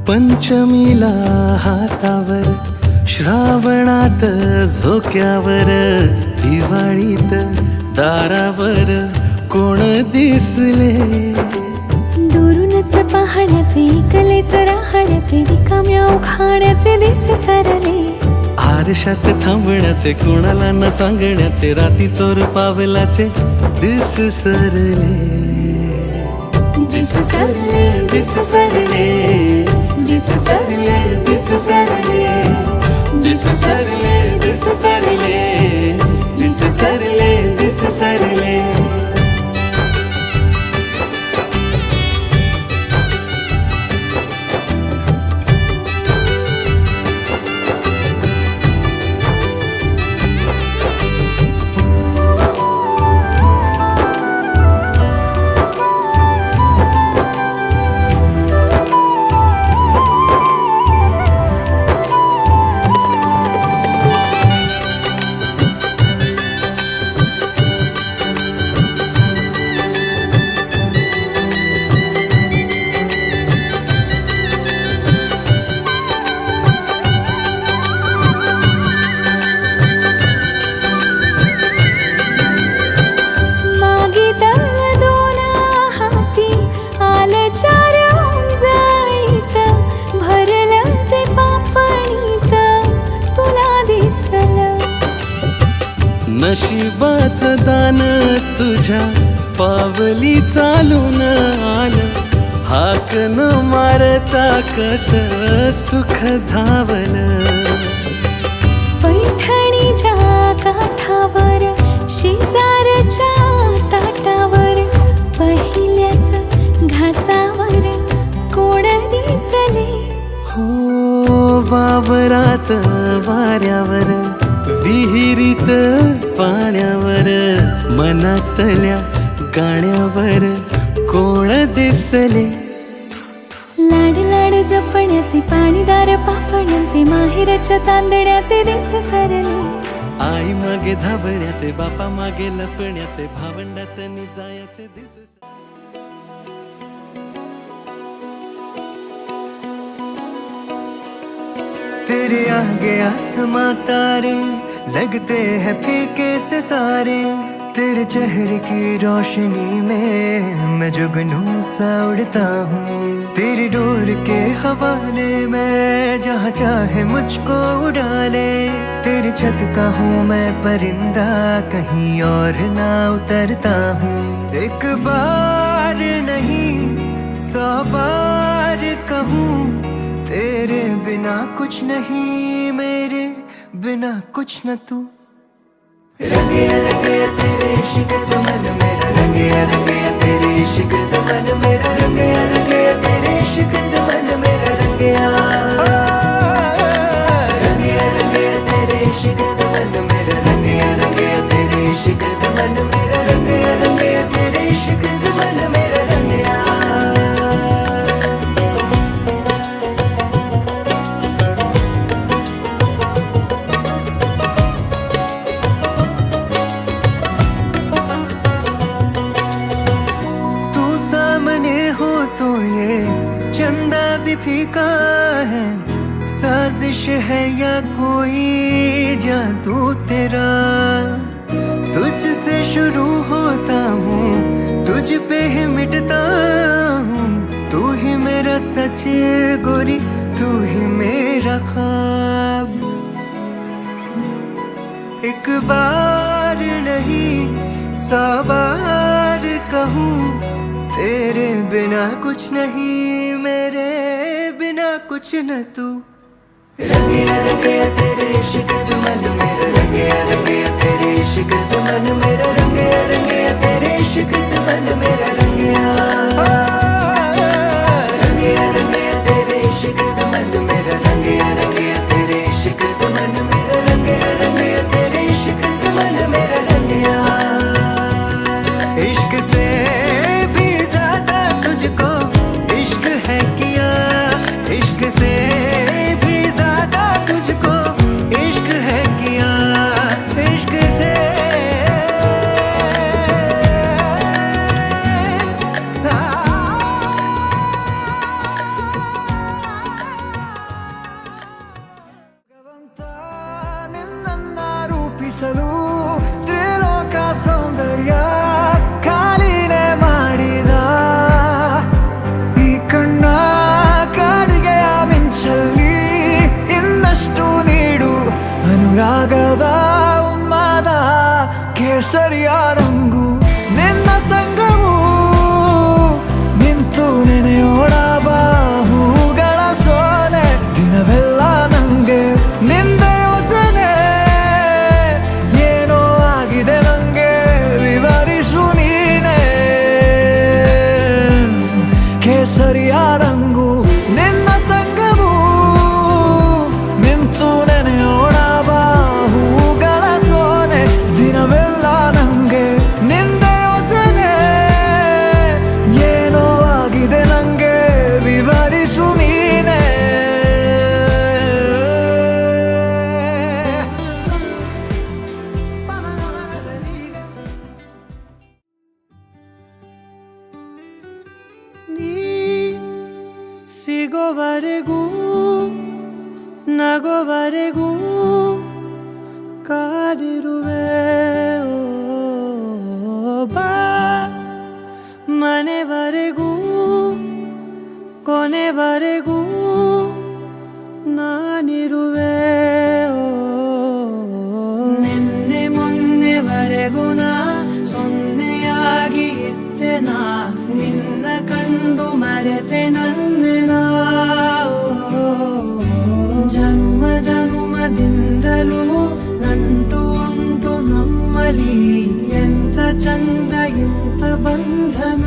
पंचमीला हातावर, श्रावणात झोक्यावर, दिवाळीत दारावर कोण दिसले. दुरूनच पाहण्याचे, कलेच राहण्याचे, रिकाम्या उखाण्याचे दिस सरले. आरशात थांबण्याचे, कोणाला न सांगण्याचे, राती चोर पावलाचे दिस सरले. दिस सरले, दिस सरले, दिस सरले, दिस सरले, दिस सरले, दिस सरले, दिस सरले, दिस सरले. नशिबाचं दान तुझ्या पावली चालून आलं, हाक न मारता कस सुख धावलं. पैठणीच्या काठावर, शेजारच्या ताटावर, पहिल्याच घासावर कोण दिसले. हो वावरात वाऱ्यावर, विहिरीत पाण्यावर, मनातल्या गाण्यावर कोण दिसले. लाड लाड जपण्याचे, पाणीदार पापण्याचे, माहेरच्या चांदण्याचे दिस सरले. आई मागे धावण्याचे, बापा मागे लपण्याचे, भावंडात जायचे दिस. तेरे आगे आसमां तारे लगते हैं फीके से सारे. तेरे चेहरे की रोशनी में मैं जुगनू सा उड़ता हूँ. तेरी डोर के हवाले मैं जहाँ चाहे मुझको उड़ा ले. तेरी छत का हूँ मैं परिंदा, कहीं और ना उतरता हूँ. एक बार नहीं 100 बार कहूँ, तेरे बिना कुछ नहीं, मेरे बिना कुछ न तू. रंगे रंगे तेरे इश्क से मन मेरा, रंगे रंगे तेरे इश्क से मन मेरा, रंगे रंगे तेरे इश्क से मन मेरा, रंगे रंगे रंगे तेरे इश्क से मन मेरा, रंगे रंगे तेरे इश्क से मन मेरा, रंगे रंगे तेरे इश्क से मन मेरा, रंगे. तो ये चंदा भी फीका है, साजिश है या कोई जादू तेरा. तुझसे शुरू होता हूँ, तुझ पे ही मिटता हूँ. तू ही मेरा सच गोरी, तू ही मेरा ख्वाब. एक बार नहीं 100 बार कहूँ, तेरे बिना कुछ नहीं, मेरे बिना कुछ न तू. रंगे रंगे तेरे इश्क से मन मेरा, रंगे रंगे तेरे इश्क से मन मेरा, रंगे रंगे तेरे इश्क से मन मेरा, रंगे रंगे रंगे तेरे इश्क से मन मेरा, रंगे रंगे तेरे इश्क से मन मेरा, रंगे रंगे तेरे इश्क से मन मेरा, रंगे. इश्क से तुझको इश्क है किया, इश्क से भी ज्यादा तुझको इश्क है किया. इश्क से ರಂಗು ನಿನ್ನ ಸಂಗವು ನಿಂತು ನೆನೆಯೋಣ ಬಾಹುಗಳ ಸೋನೆ ದಿನವೆಲ್ಲ ನಂಗೆ ನಿಂದೆ ಯೋಚನೆ ಏನೋ ಆಗಿದೆ ನಂಗೆ ವಿವರಿಸು ನೀನೆ ನೀ ಸಿಗೋವರೆಗೂ ನಗೋವರೆಗೂ ಕಾದಿರುವೆ ಬಾ ಮನೆವರೆಗೂ ಕೊನೆವರೆಗೂ ನಾನಿರುವೆ ನಿನ್ನೆ ಮೊನ್ನೆವರೆಗೂ ನಾ ಸೊನ್ನೆಯಾಗಿ ಇದ್ದೆ ನಾ ನಿನ್ನ ಕಂಡು ಮರೆತೆ ನನ್ನೆನ ಜನ್ಮ ಜನ್ಮದಿಂದಲೂ ನಂಟು ಉಂಟು ನಮ್ಮಲ್ಲಿ ಎಂತ ಚಂದ ಎಂತ ಬಂಧನ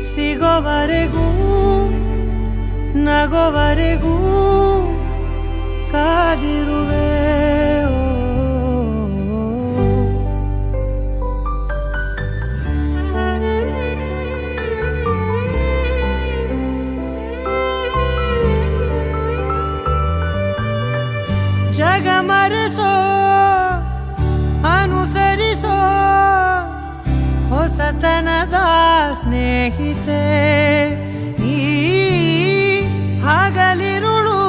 ಸಿಗೋವರೆಗೂ ನಗೋವರೆಗೂ ಕಾದಿರುವೆ ಜಗ ಮರೆಸೋ ಅನುಸರಿಸೋ ಹೊಸತನದ ಸ್ನೇಹಿತೆ ಈ ಹಗಲಿರುಳು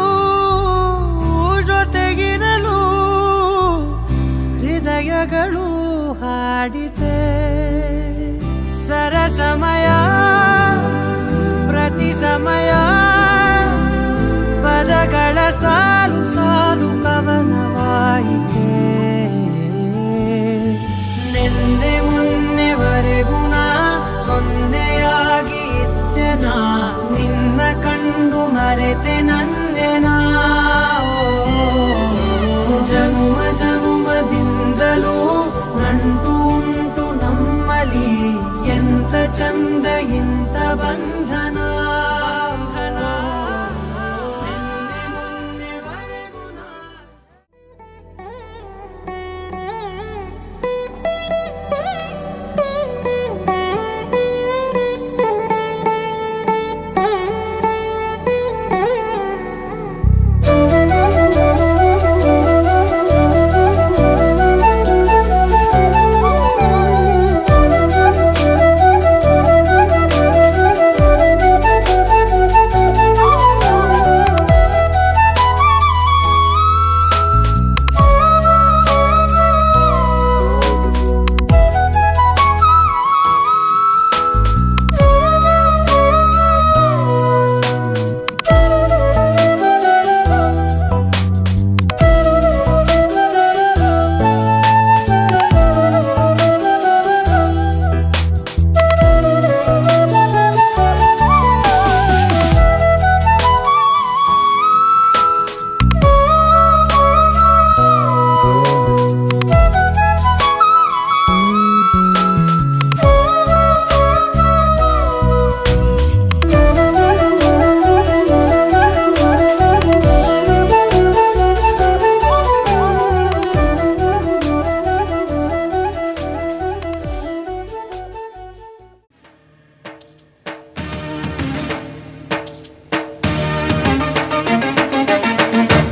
ಜೊತೆಗಿರಲು ಹೃದಯಗಳು ಹಾಡಿತೆ ಸರಸಮಯ ಪ್ರತಿ ಸಮಯ ಪದಗಳ ಸಾಲು ಸಾಲು ಕವನವಾಯಿತೆ ನಿನ್ನೆ ಮೊನ್ನೆವರೆಗೂ ನಾ ಸೊನ್ನೆಯಾಗಿ ಇದ್ದೆ ನಾ ನಿನ್ನ ಕಂಡು ಮರೆತೆ ನನ್ನೆನ ಜನ್ಮ ಜನ್ಮದಿಂದಲೂ ನಂಟು ಉಂಟು ನಮ್ಮಲ್ಲಿ ಎಂತ ಚಂದ ಎಂತ ಬಂಧನ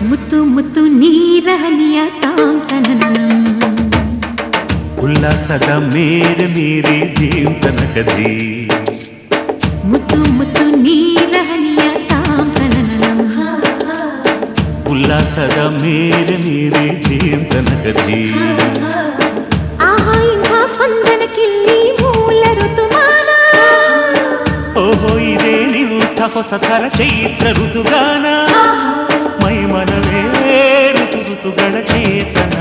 ಮುತ್ತು ಮುತ್ತು ನೀರಹನಿಯ ತಾಂತನನ ಉಲ್ಲಾಸದ ಮೇರೆ ಮೀರಿ ಜೀವನಕದಿ ಮುತ್ತು ಮುತ್ತು ನೀರಹನಿಯ ತಾಂತನನ ಉಲ್ಲಾಸದ ಮೇರೆ ಮೀರಿ ಜೀವನಕದಿ ಆಹಾ ಇಂಥ ಸ್ಪಂದನ ಕಿಲ್ಲಿ ಮೂಲ ಋತುಮಾನ ಓಹೋ ಇದೇ ನಿಂಥ ಹೊಸ ಥರ ಚೈತ್ರ ಋತುಗಾನ ಮೈಮನವೇ ಋತು ಋತುಗಳ ಚೇತನ.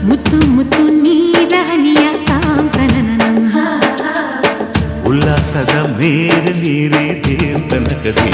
ಮುತ್ತು ಮುತ್ತು ನೀರ ಹನಿಯ ಕಾಂಕನನ ಉಲ್ಲಾಸದ ಮೇರೆ ನೀರಿ ಜೇಂತನಕದಿ.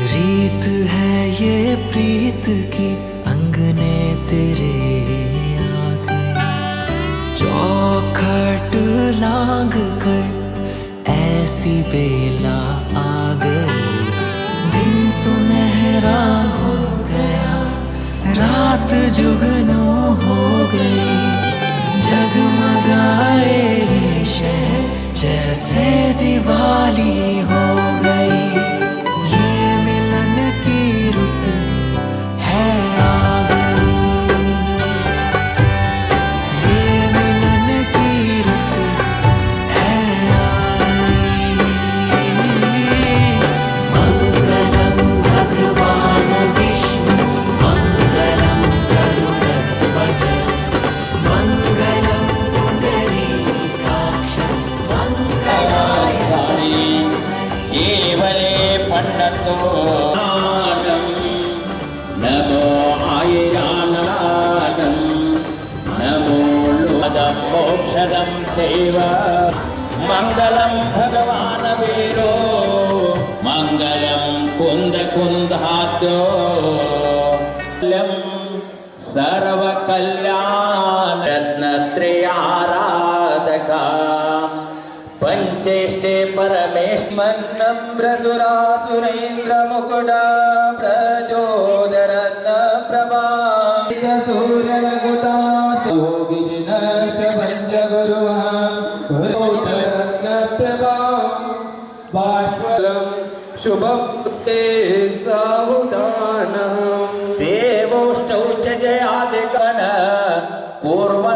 रीत है ये प्रीत की अंगने तेरे आ गए, चौखट लांग कर ऐसी बेला आ गई। दिन सुनहरा हो गया, रात जुगनू हो गई, जगमगाए ये शहर जैसे दिवाली हो गई। नमो आयरानादं नमो मोक्षदं सेव मंगलं भगवान वीरो मंगलं कुंदकुंदाद्यो सर्वकल्याण रत्नत्रयाराधका पंचेष्टे परमेश्वरं ब्रजुरासुरेन्द्र मुकुटा प्रजोदरत्न प्रभा सूर्यनगुता विजिन शवंज गुरुः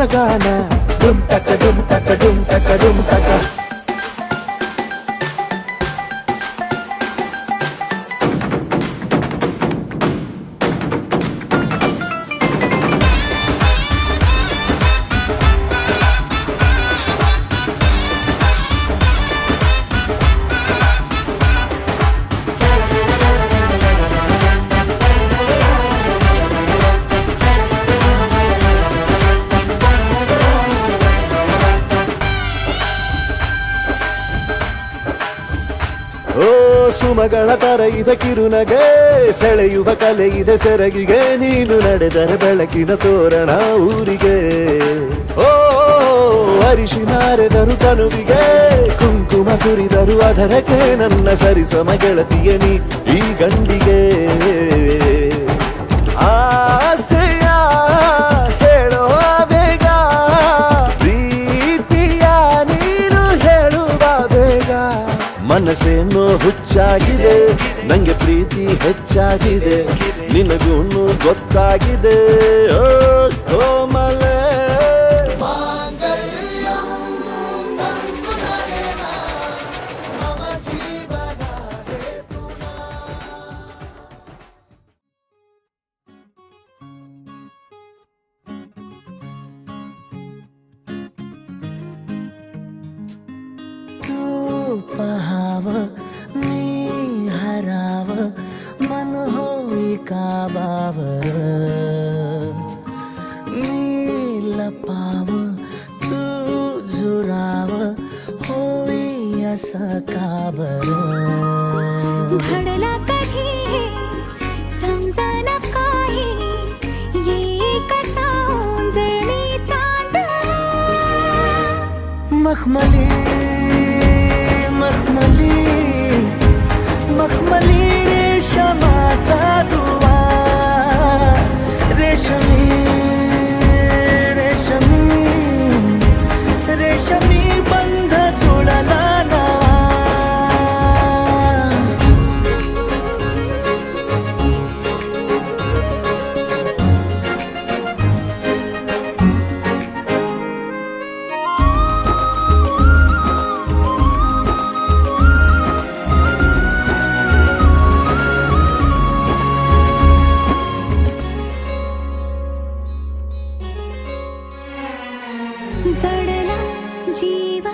ಹೊಸಗಾನ ಡುಮ್ ಟಕ ಡುಮ್ ಟಕ ಡುಮ್ ಟಕ ಡುಮ್ ಟಕ. ಓ ಸುಮಗಳ ತರ ಇದೆ ಕಿರುನಗೆ, ಸೆಳೆಯುವ ಕಲೆ ಇದೆ ಸೆರಗಿಗೆ, ನೀನು ನಡೆದರೆ ಬೆಳಕಿನ ತೋರಣ ಊರಿಗೆ. ಓ ಅರಿಶಿನಾರೆದರು ತನುವಿಗೆ, ಕುಂಕುಮ ಸುರಿದರು ಅದರಕ್ಕೆ, ನನ್ನ ಸರಿಸಮ ಗೆಳತಿಯ ನೀ ಈ ಗಂಡಿಗೆ. ಆಸೆಯ ಹೇಳೋ ಬೇಗ, ಪ್ರೀತಿಯ ನೀನು ಹೇಳುವ ಬೇಗ. ಮನಸ್ಸೇನೋ ಹುಚ್ಚಾಗಿದೆ, ನಂಗೆ ಪ್ರೀತಿ ಹೆಚ್ಚಾಗಿದೆ, ನಿನಗೂನು ಗೊತ್ತಾಗಿದೆ. ಓ ಕೋಮಲೆ पहाव मी हराव मन होई काबावर, मी लपाव तू जुराव होई असं काबर. घडला कधी हे समजना काही, ये कसा उंजळी चांद. मखमली मखमली मखमली रेशमाचा दुवा, रेशमी रेशमी रेशमी बंध जुळला नावा. जडला जीव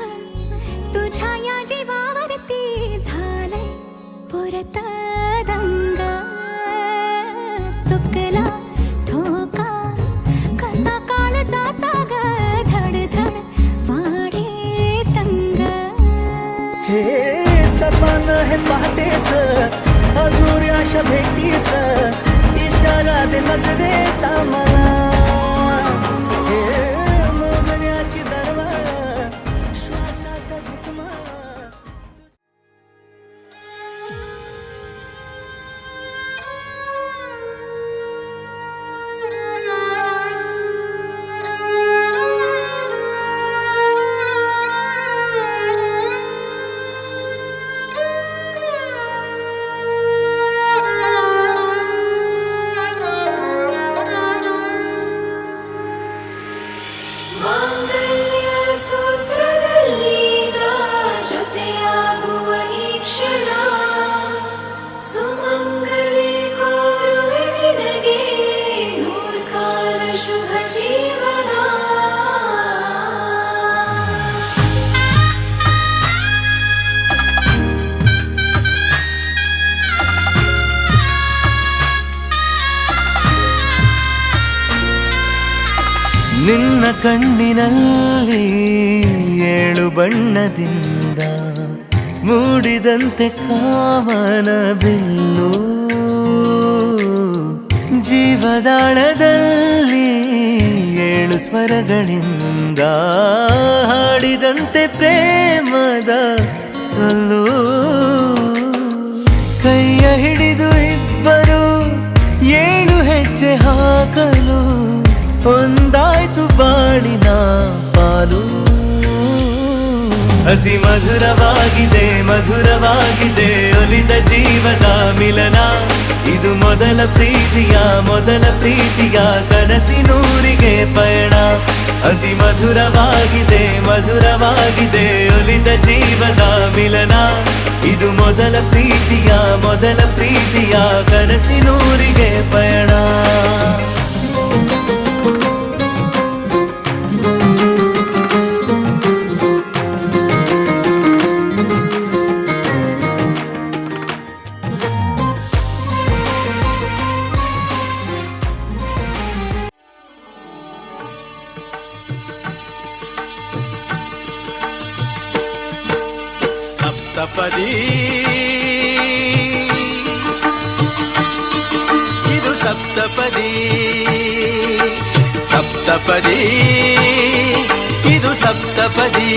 तुझ्या या जीवावरती, झालंय परत दंग. चुकला ठोका कसा काळजाचा ग, धडधड वाढे संग. हे सपन हे पहाटेच अधुऱ्या अशा भेटीच, इशारा दे नजरेचा मला. हे मोगऱ्याची दरवाळ श्वासात घुटमळ. ಸೂತ್ರದಲ್ಲಿ ನಾ ಜೊತೆಯಾಗುವ ಈ ಕ್ಷಣ, ಸುಮಂಗಲಿ ಕೋರುವೆ ನಿನಗೆ ನೂರ್ಕಾಲ ಶುಭ ಜೀವನ. ನಿನ್ನ ಕಣ್ಣಿನಲ್ಲಿ ಏಳು ಬಣ್ಣದಿಂದ ಮೂಡಿದಂತೆ ಕಾಮನ ಬಿಲ್ಲು, ಜೀವದಾಳದಲ್ಲಿ ಏಳು ಸ್ವರಗಳಿಂದ ಹಾಡಿದಂತೆ ಪ್ರೇಮದ ಸೊಲ್ಲು. ಕೈಯ ಹಿಡಿದು ಇಬ್ಬರು ಏಳು ಹೆಜ್ಜೆ ಹಾಕಲು, ಒಂದಾಯ್ತು ಬಾಳಿನ ಪಾಲು. ಅತಿ ಮಧುರವಾಗಿದೆ ಮಧುರವಾಗಿದೆ ಒಲಿದ ಜೀವದ ಮಿಲನ, ಇದು ಮೊದಲ ಪ್ರೀತಿಯ ಕನಸಿನೂರಿಗೆ ಪಯಣ ಅತಿ ಮಧುರವಾಗಿದೆ ಒಲಿದ ಜೀವನ ಮಿಲನ ಇದು ಮೊದಲ ಪ್ರೀತಿಯ ಕನಸಿನೂರಿಗೆ ಪಯಣ. ಸಪ್ತಪದಿ ಇದು ಸಪ್ತಪದಿ ಇದು ಸಪ್ತಪದಿ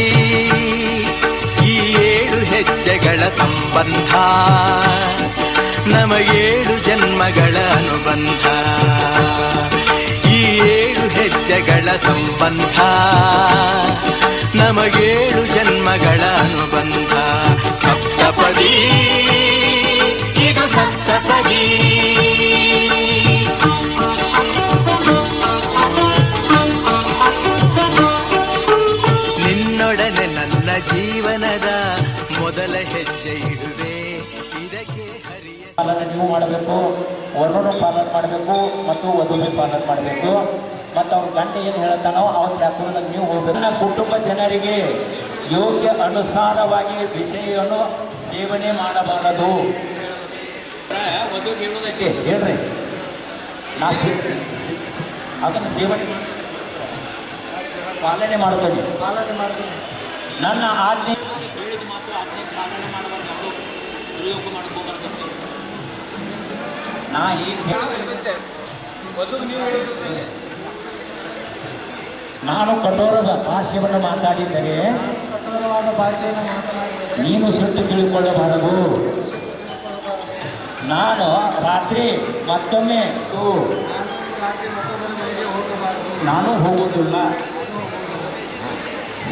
ಈ 7 ಹೆಜ್ಜೆಗಳ ಸಂಬಂಧ ನಮಗೇಳು ಜನ್ಮಗಳ ಅನುಬಂಧ ಈ 7 ಹೆಜ್ಜೆಗಳ ಸಂಬಂಧ ನಮಗೇಳು ಜನ್ಮಗಳ ಅನುಬಂಧ ಸಪ್ತಪದಿ ಇದು ಸಪ್ತಪದಿ. ನಿನ್ನೊಡನೆ ನನ್ನ ಜೀವನದ ಮೊದಲ ಹೆಜ್ಜೆ ಇಡುವೆ ಇದಕ್ಕೆ ಹರಿಯ ಪಾಲನೆ ನೀವು ಮಾಡಬೇಕು, ವರನು ಪಾಲನೆ ಮಾಡಬೇಕು ಮತ್ತು ವಧುವಿ ಪಾಲನೆ ಮಾಡಬೇಕು. ಮತ್ತು ಅವ್ರ ಗಂಟೆ ಏನು ಹೇಳ್ತಾನೋ ಅವ್ರ ಚಾತುರ್ಯದಾಗ ನೀವು ಹೋಗ್ಬೇಕು. ನನ್ನ ಕುಟುಂಬ ಜನರಿಗೆ ಯೋಗ್ಯ ಅನುಸಾರವಾಗಿ ವಿಷಯವನ್ನು ಸೇವನೆ ಮಾಡಬಾರದು. ವಧುಗೆ ಹೇಳೋದಕ್ಕೆ ಹೇಳ್ರಿ, ನಾ ಅದನ್ನು ಸೇವನೆ ಪಾಲನೆ ಮಾಡ್ತೀನಿ. ನನ್ನ ಆಜ್ಞೆ ಹೇಳಿದ ಮಾತು ಆಜ್ಞೆ ಪಾಲನೆ ಮಾಡಬಾರ್ದು, ದುರ್ಯೋಗ ಮಾಡ್ಕೋಬಾರ್ದು. ನಾ ಏನು ನಾನು ಕಠೋರ ಭಾಷೆಯನ್ನು ಮಾತಾಡಿದ್ದರೆ ನೀನು ಸಿಟ್ಟು ತಿಳ್ಕೊಳ್ಳಬಾರದು. ನಾನು ರಾತ್ರಿ ಮತ್ತೊಮ್ಮೆ ನಾನು ಹೋಗುವುದಿಲ್ಲ.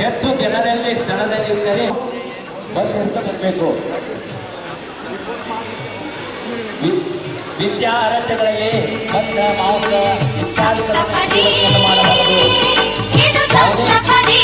ಹೆಚ್ಚು ಜನರಲ್ಲಿ ಸ್ಥಳದಲ್ಲಿ ಇದ್ದರೆ ಬಂದಿರ್ತ ಬರಬೇಕು. ವಿದ್ಯಾರ್ಥಿಗಳಿಗೆ ಬಂದ ಮಾಂಸ ಇತ್ಯಾದಿಗಳನ್ನು ಮಾಡಬಾರದು. ಇದು ಸಪ್ತಪದಿ